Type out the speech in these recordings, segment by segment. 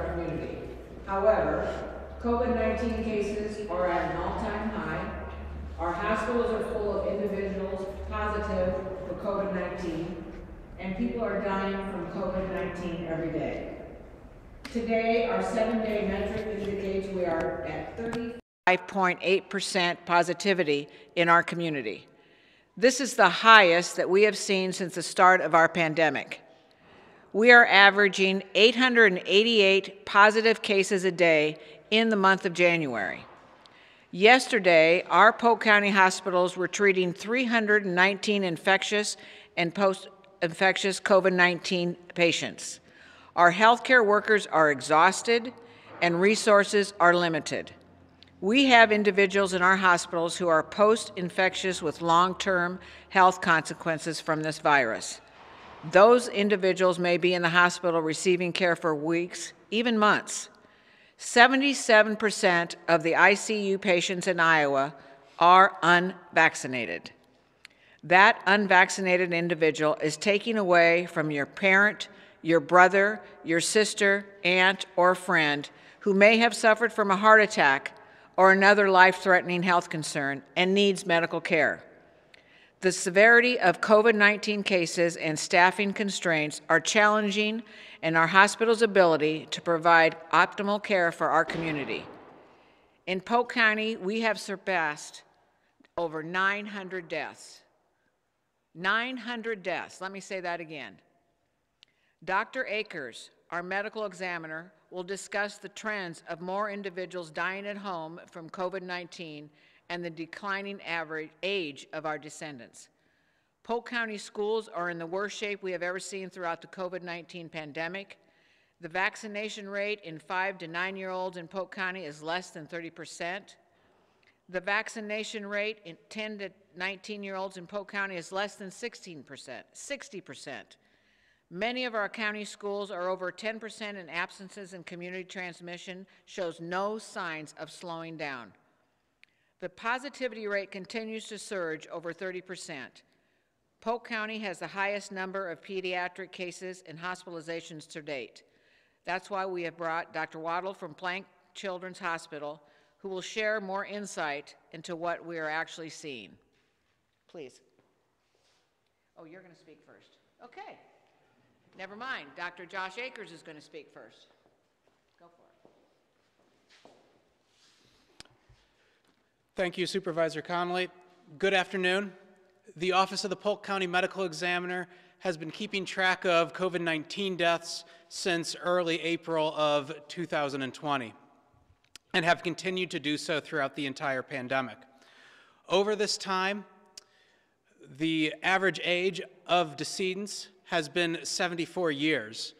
our community. However, COVID-19 cases are at an all-time high. Our hospitals are full of individuals positive for COVID-19, and people are dying from COVID-19 every day. Today, our 7-day metric indicates we are at 35.8% positivity in our community. This is the highest that we have seen since the start of our pandemic. We are averaging 888 positive cases a day in the month of January. Yesterday, our Polk County hospitals were treating 319 infectious and post-infectious COVID-19 patients. Our healthcare workers are exhausted and resources are limited. We have individuals in our hospitals who are post-infectious with long-term health consequences from this virus. Those individuals may be in the hospital receiving care for weeks, even months. 77% of the ICU patients in Iowa are unvaccinated. That unvaccinated individual is taking away from your parent, your brother, your sister, aunt, or friend who may have suffered from a heart attack or another life-threatening health concern and needs medical care. The severity of COVID-19 cases and staffing constraints are challenging in our hospital's ability to provide optimal care for our community. In Polk County, we have surpassed over 900 deaths. 900 deaths. Let me say that again. Dr. Akers, our medical examiner, will discuss the trends of more individuals dying at home from COVID-19 and the declining average age of our descendants. Polk County schools are in the worst shape we have ever seen throughout the COVID-19 pandemic. The vaccination rate in 5 to 9-year-olds in Polk County is less than 30%. The vaccination rate in 10 to 19-year-olds in Polk County is less than 16%, 60%. Many of our county schools are over 10% in absences, and community transmission shows no signs of slowing down. The positivity rate continues to surge over 30%. Polk County has the highest number of pediatric cases and hospitalizations to date. That's why we have brought Dr. Waddle from Plank Children's Hospital, who will share more insight into what we are actually seeing. Please. Oh, you're going to speak first. Okay. Never mind. Dr. Josh Akers is going to speak first. Go for it. Thank you, Supervisor Connolly. Good afternoon. The Office of the Polk County Medical Examiner has been keeping track of COVID-19 deaths since early April of 2020 and have continued to do so throughout the entire pandemic. Over this time, the average age of decedents has been 74 years.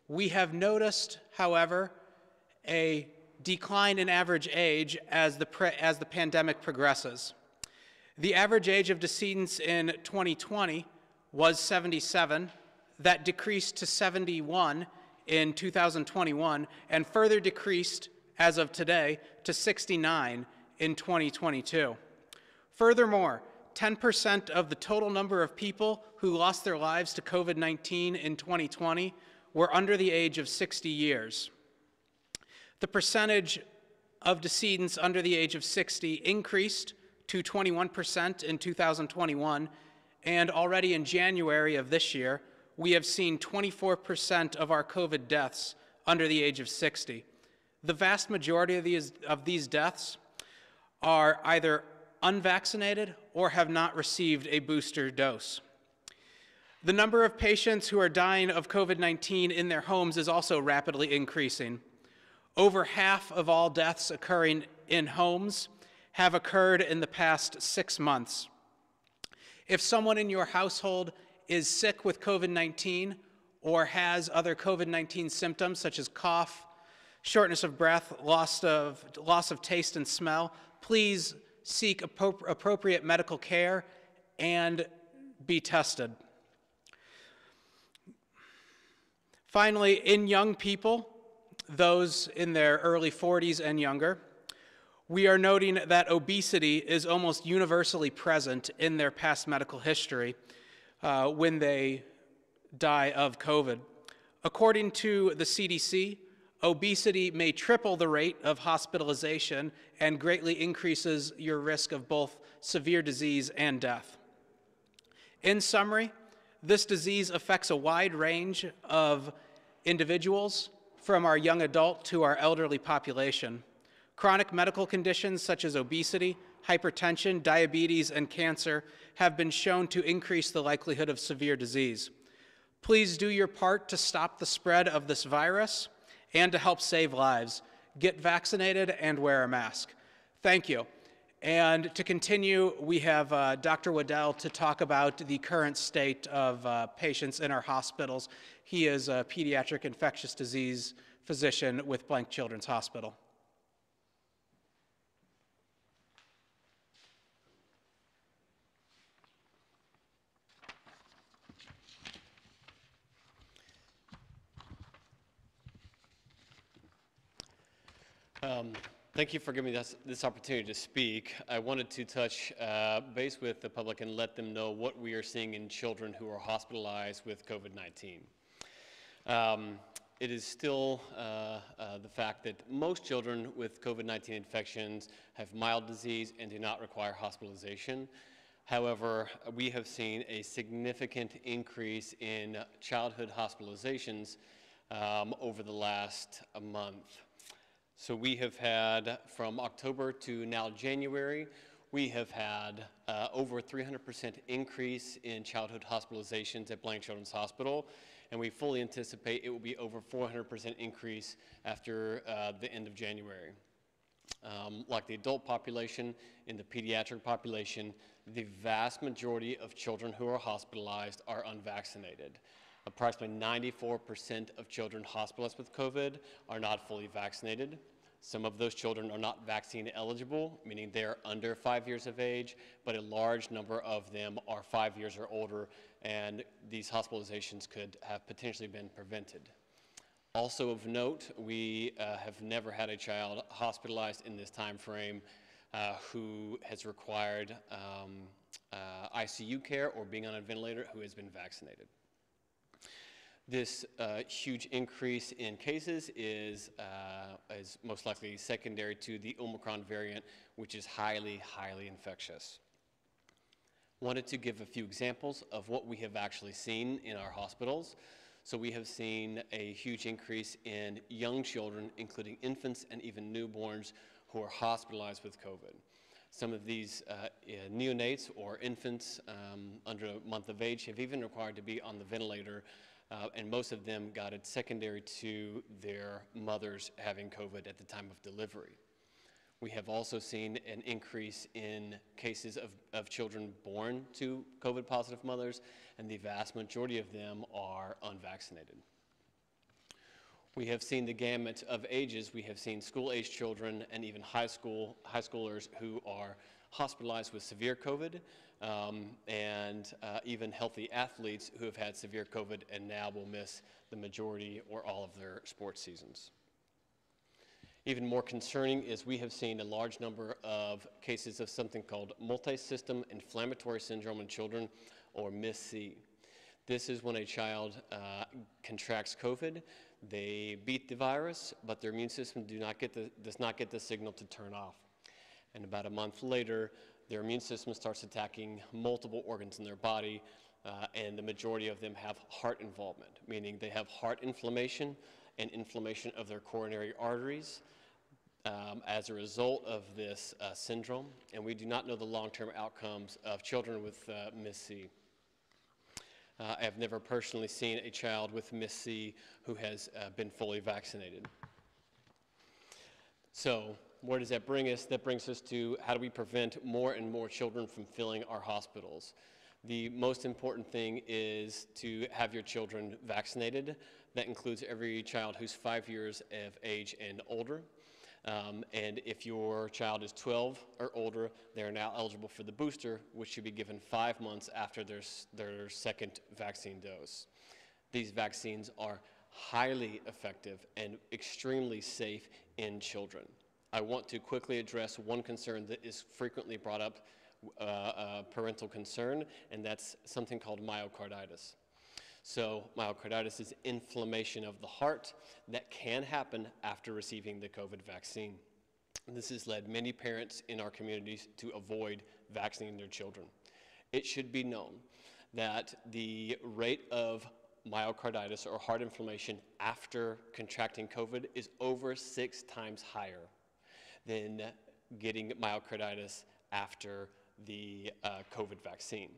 We have noticed, however, a decline in average age as the pandemic progresses. The average age of decedents in 2020 was 77. That decreased to 71 in 2021 and further decreased as of today to 69 in 2022. Furthermore, 10% of the total number of people who lost their lives to COVID-19 in 2020 were under the age of 60 years. The percentage of decedents under the age of 60 increased to 21% in 2021, and already in January of this year, we have seen 24% of our COVID deaths under the age of 60. The vast majority of these deaths are either unvaccinated or have not received a booster dose. The number of patients who are dying of COVID-19 in their homes is also rapidly increasing. Over half of all deaths occurring in homes have occurred in the past 6 months. If someone in your household is sick with COVID-19 or has other COVID-19 symptoms such as cough, shortness of breath, loss of taste and smell, please seek appropriate medical care and be tested. Finally, in young people, those in their early 40s and younger, we are noting that obesity is almost universally present in their past medical history when they die of COVID. According to the CDC, Obesity may triple the rate of hospitalization and greatly increases your risk of both severe disease and death. In summary, this disease affects a wide range of individuals, from our young adult to our elderly population. Chronic medical conditions such as obesity, hypertension, diabetes, and cancer have been shown to increase the likelihood of severe disease. Please do your part to stop the spread of this virus and to help save lives. Get vaccinated and wear a mask. Thank you. And to continue, we have Dr. Waddell to talk about the current state of patients in our hospitals. He is a pediatric infectious disease physician with Blank Children's Hospital. Thank you for giving us this opportunity to speak. I wanted to touch base with the public and let them know what we are seeing in children who are hospitalized with COVID-19. It is still the fact that most children with COVID-19 infections have mild disease and do not require hospitalization. However, we have seen a significant increase in childhood hospitalizations over the last month. So we have had, from October to now January, we have had over 300% increase in childhood hospitalizations at Blank Children's Hospital, and we fully anticipate it will be over 400% increase after the end of January. Like the adult population, in the pediatric population, the vast majority of children who are hospitalized are unvaccinated. Approximately 94% of children hospitalized with COVID are not fully vaccinated. Some of those children are not vaccine eligible, meaning they're under 5 years of age, but a large number of them are 5 years or older, and these hospitalizations could have potentially been prevented. Also of note, we have never had a child hospitalized in this time frame who has required ICU care or being on a ventilator who has been vaccinated. This huge increase in cases is most likely secondary to the Omicron variant, which is highly, highly infectious. Wanted to give a few examples of what we have actually seen in our hospitals. So we have seen a huge increase in young children, including infants and even newborns, who are hospitalized with COVID. Some of these neonates or infants under a month of age have even required to be on the ventilator, and most of them got it secondary to their mothers having COVID at the time of delivery. We have also seen an increase in cases of children born to COVID-positive mothers, and the vast majority of them are unvaccinated. We have seen the gamut of ages. We have seen school-age children and even high schoolers who are hospitalized with severe COVID, and even healthy athletes who have had severe COVID and now will miss the majority or all of their sports seasons. Even more concerning is we have seen a large number of cases of something called multi-system inflammatory syndrome in children, or MIS-C. This is when a child contracts COVID. They beat the virus, but their immune system does not get the signal to turn off. And about a month later, their immune system starts attacking multiple organs in their body, and the majority of them have heart involvement, meaning they have heart inflammation and inflammation of their coronary arteries as a result of this syndrome, and we do not know the long-term outcomes of children with MIS-C. I have never personally seen a child with MIS-C who has been fully vaccinated. So where does that bring us? That brings us to how do we prevent more and more children from filling our hospitals? The most important thing is to have your children vaccinated. That includes every child who's 5 years of age and older. And if your child is 12 or older, they are now eligible for the booster, which should be given 5 months after their second vaccine dose. These vaccines are highly effective and extremely safe in children. I want to quickly address one concern that is frequently brought up, parental concern, and that's something called myocarditis. So myocarditis is inflammation of the heart that can happen after receiving the COVID vaccine. This has led many parents in our communities to avoid vaccinating their children. It should be known that the rate of myocarditis or heart inflammation after contracting COVID is over 6 times higher than getting myocarditis after the COVID vaccine.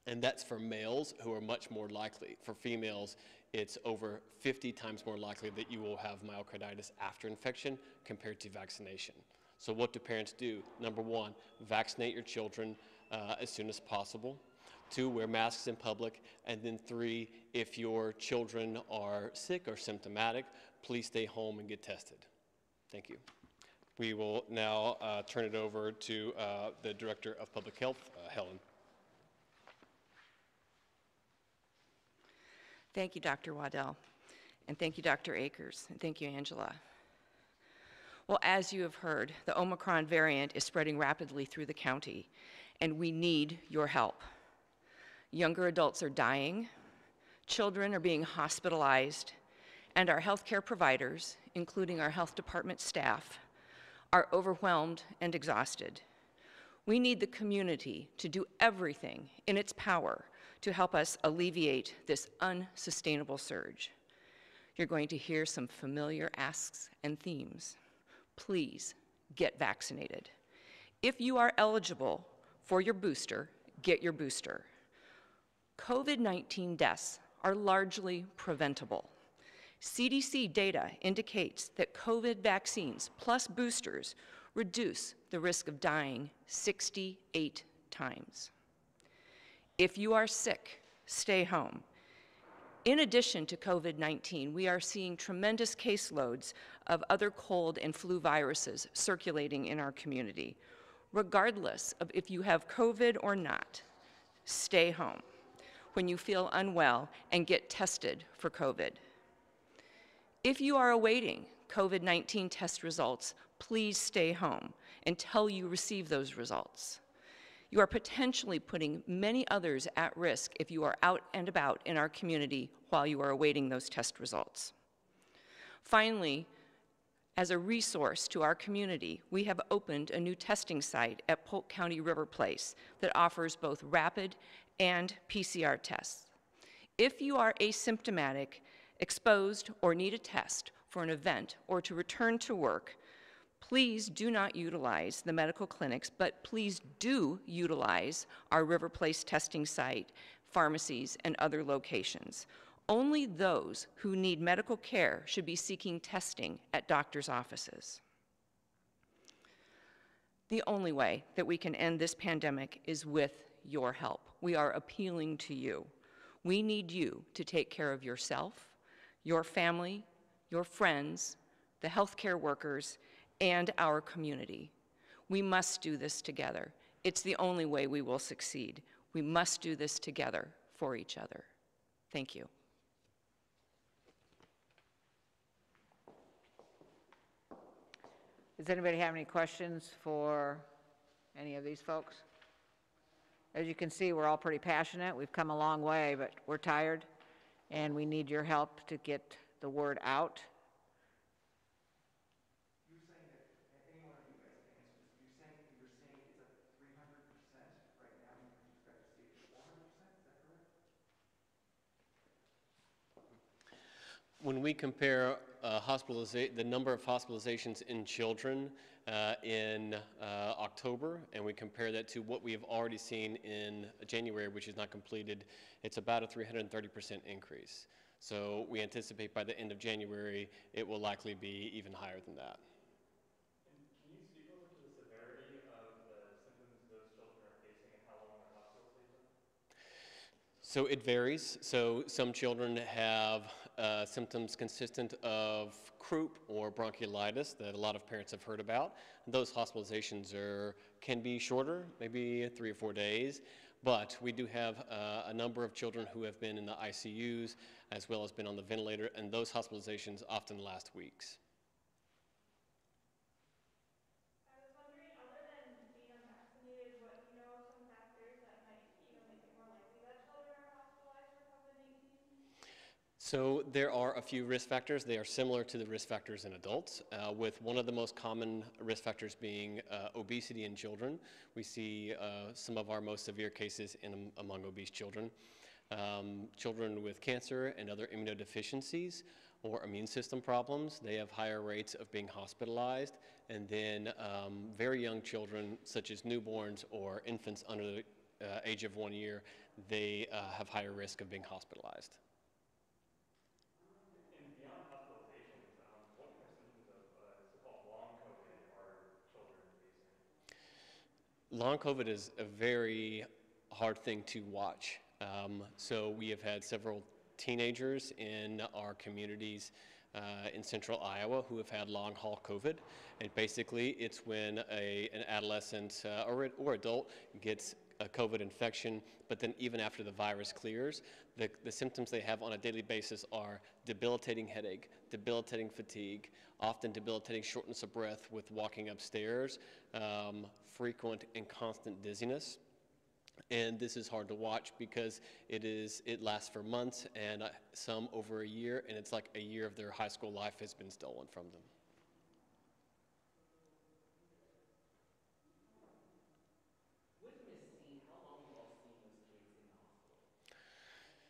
And that's for males who are much more likely. For females, it's over 50 times more likely that you will have myocarditis after infection compared to vaccination. So what do parents do? Number one, vaccinate your children as soon as possible. 2, wear masks in public. And then 3, if your children are sick or symptomatic, please stay home and get tested. Thank you. We will now turn it over to the Director of Public Health, Helen. Thank you, Dr. Waddell, and thank you, Dr. Akers, and thank you, Angela. Well, as you have heard, the Omicron variant is spreading rapidly through the county, and we need your help. Younger adults are dying, children are being hospitalized, and our healthcare providers, including our health department staff, are overwhelmed and exhausted. We need the community to do everything in its power to help us alleviate this unsustainable surge. You're going to hear some familiar asks and themes. Please get vaccinated. If you are eligible for your booster, get your booster. COVID-19 deaths are largely preventable. CDC data indicates that COVID vaccines plus boosters reduce the risk of dying 68 times. If you are sick, stay home. In addition to COVID-19, we are seeing tremendous caseloads of other cold and flu viruses circulating in our community. Regardless of if you have COVID or not, stay home when you feel unwell and get tested for COVID. If you are awaiting COVID-19 test results, please stay home until you receive those results. You are potentially putting many others at risk if you are out and about in our community while you are awaiting those test results. Finally, as a resource to our community, we have opened a new testing site at Polk County River Place that offers both rapid and PCR tests. If you are asymptomatic, exposed, or need a test for an event or to return to work, please do not utilize the medical clinics, but please do utilize our River Place testing site, pharmacies, and other locations. Only those who need medical care should be seeking testing at doctors' offices. The only way that we can end this pandemic is with your help. We are appealing to you. We need you to take care of yourself, your family, your friends, the healthcare workers, and our community. We must do this together. It's the only way we will succeed. We must do this together for each other. Thank you. Does anybody have any questions for any of these folks? As you can see, we're all pretty passionate. We've come a long way, but we're tired, and we need your help to get the word out. You're saying that any one of you guys can answer this. You're saying it's at 300% right now, and you expect to see it to 400%. Is that correct? When we compare the number of hospitalizations in children in October, and we compare that to what we have already seen in January, which is not completed, it's about a 330% increase. So we anticipate by the end of January, it will likely be even higher than that. And can you speak a little to the severity of the symptoms those children are facing and how long their hospital stays are? So it varies. So some children have symptoms consistent of croup or bronchiolitis that a lot of parents have heard about. Those hospitalizations can be shorter, maybe 3 or 4 days, but we do have a number of children who have been in the ICUs as well as been on the ventilator, and those hospitalizations often last weeks. I was wondering, other than being unvaccinated, what do you know of some factors that might, make it more likely that children are hospitalized for COVID-19? So there are a few risk factors. They are similar to the risk factors in adults, with one of the most common risk factors being obesity in children. We see some of our most severe cases among obese children. Children with cancer and other immunodeficiencies or immune system problems, they have higher rates of being hospitalized. And then very young children, such as newborns or infants under the age of 1 year, they have higher risk of being hospitalized. And beyond hospitalizations, what kind of symptoms of so-called long COVID are children facing? Long COVID is a very hard thing to watch. So we have had several teenagers in our communities in central Iowa who have had long haul COVID. And basically it's when an adolescent or adult gets a COVID infection, but then even after the virus clears, the symptoms they have on a daily basis are debilitating headache, debilitating fatigue, often debilitating shortness of breath with walking upstairs, frequent and constant dizziness. And this is hard to watch because it lasts for months and some over a year, and it's like a year of their high school life has been stolen from them. With Miss C, how long have you all seen those kids in the hospital?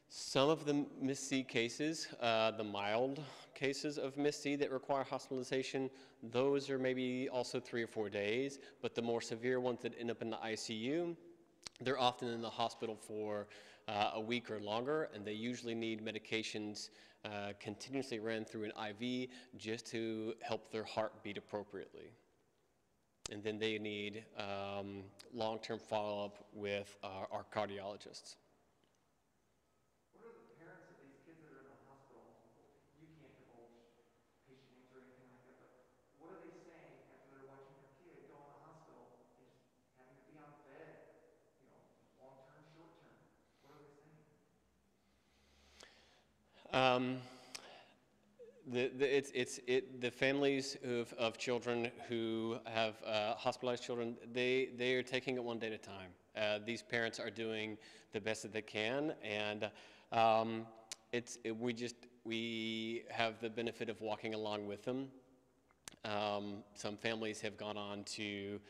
Some of the Miss C cases, the mild cases of Miss C that require hospitalization, those are maybe also 3 or 4 days, but the more severe ones that end up in the ICU, they're often in the hospital for a week or longer, and they usually need medications continuously ran through an IV just to help their heart beat appropriately. And then they need long-term follow-up with our cardiologists. What are the parents of these kids that are in the hospital? You can't divulge patient names or anything like that, but what are they saying after they're watching their kid go in the hospital and just having to be on the bed, you know, long-term, short-term? What are they saying? The families of children who have hospitalized children, they are taking it one day at a time. These parents are doing the best that they can, and we have the benefit of walking along with them. Some families have gone on to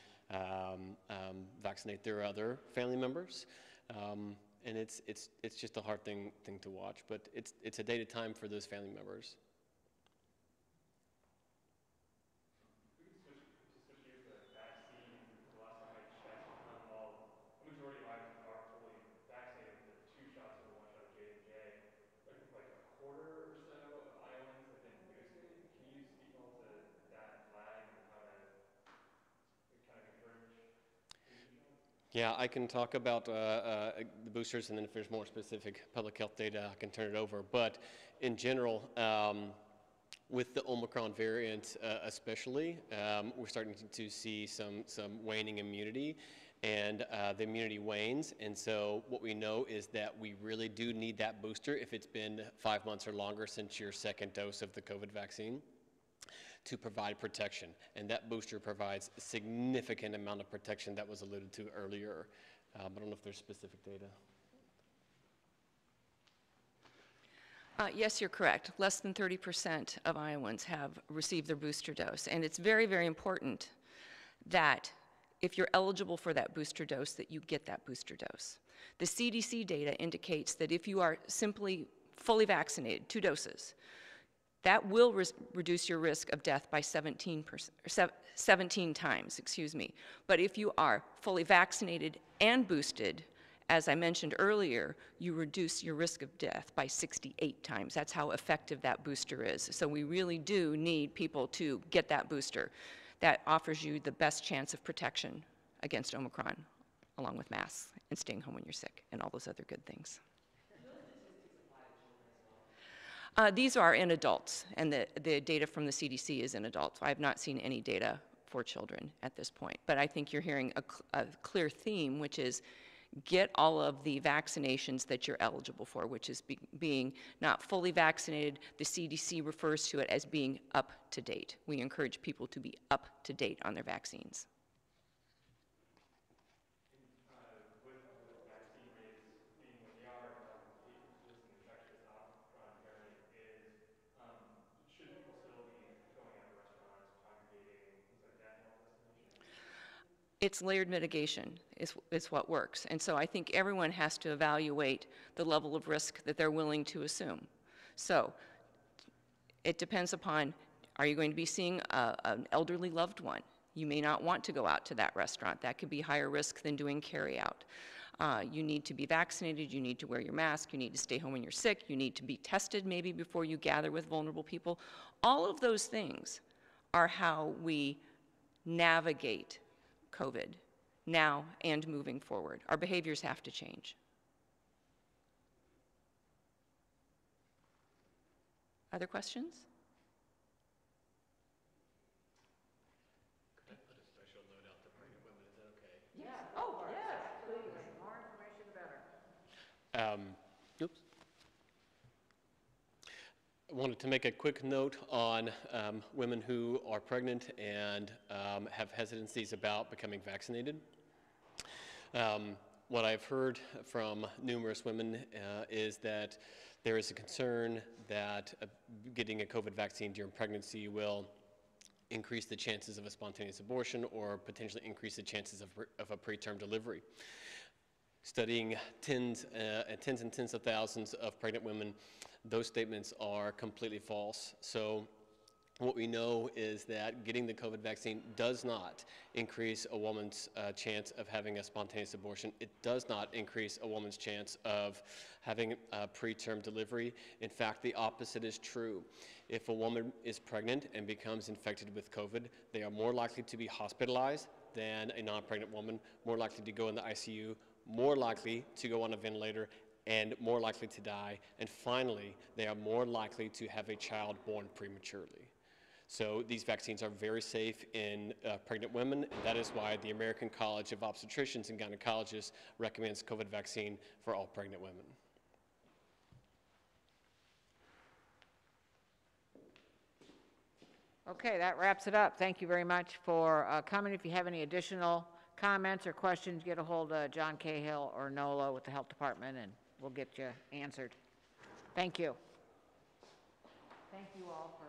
vaccinate their other family members. And it's just a hard thing to watch, but it's a day at a time for those family members. We can switch gears to vaccines. The last time I checked, while a majority of Iowans are fully vaccinated with the 2 shots or the 1 shot of J&J, I think like a quarter or so of Iowans have been boosted. Can you speak at all to that lag and how to kind of converge booster shots? Yeah, I can talk about the boosters, and then if there's more specific public health data, I can turn it over. But in general, with the Omicron variant especially, we're starting to see some waning immunity, and the immunity wanes. And so what we know is that we really do need that booster if it's been 5 months or longer since your second dose of the COVID vaccine, to provide protection. And that booster provides a significant amount of protection that was alluded to earlier. I don't know if there's specific data. Yes, you're correct. Less than 30% of Iowans have received their booster dose. And it's very, very important that if you're eligible for that booster dose, that you get that booster dose. The CDC data indicates that if you are simply fully vaccinated, 2 doses, that will reduce your risk of death by 17 times, excuse me. But if you are fully vaccinated and boosted, as I mentioned earlier, you reduce your risk of death by 68 times. That's how effective that booster is. So we really do need people to get that booster. That offers you the best chance of protection against Omicron, along with masks and staying home when you're sick and all those other good things. These are in adults, and the data from the CDC is in adults. I have not seen any data for children at this point, but I think you're hearing a clear theme, which is get all of the vaccinations that you're eligible for, which is being not fully vaccinated. The CDC refers to it as being up to date. We encourage people to be up to date on their vaccines. With vaccine rates being what they are, this infectious Omicron variant, It's layered mitigation is what works. And so I think everyone has to evaluate the level of risk that they're willing to assume. So it depends upon, are you going to be seeing an elderly loved one? You may not want to go out to that restaurant. That could be higher risk than doing carry-out. You need to be vaccinated, you need to wear your mask, you need to stay home when you're sick, you need to be tested maybe before you gather with vulnerable people. All of those things are how we navigate COVID now and moving forward. Our behaviors have to change. Other questions? Could I put a special note out to pregnant women? Is that okay? Yeah. Oh, yes, please. The more information, the better. Oops. I wanted to make a quick note on women who are pregnant and have hesitancies about becoming vaccinated. What I've heard from numerous women is that there is a concern that getting a COVID vaccine during pregnancy will increase the chances of a spontaneous abortion or potentially increase the chances of a preterm delivery. Studying tens and tens of thousands of pregnant women, those statements are completely false. So what we know is that getting the COVID vaccine does not increase a woman's chance of having a spontaneous abortion. It does not increase a woman's chance of having a preterm delivery. In fact, the opposite is true. If a woman is pregnant and becomes infected with COVID, they are more likely to be hospitalized than a non-pregnant woman, more likely to go in the ICU, more likely to go on a ventilator, and more likely to die. And finally, they are more likely to have a child born prematurely. So these vaccines are very safe in pregnant women, and that is why the American College of Obstetricians and Gynecologists recommends COVID vaccine for all pregnant women. Okay, that wraps it up. Thank you very much for coming. If you have any additional comments or questions, get a hold of John Cahill or NOLA with the Health Department, and we'll get you answered. Thank you. Thank you all for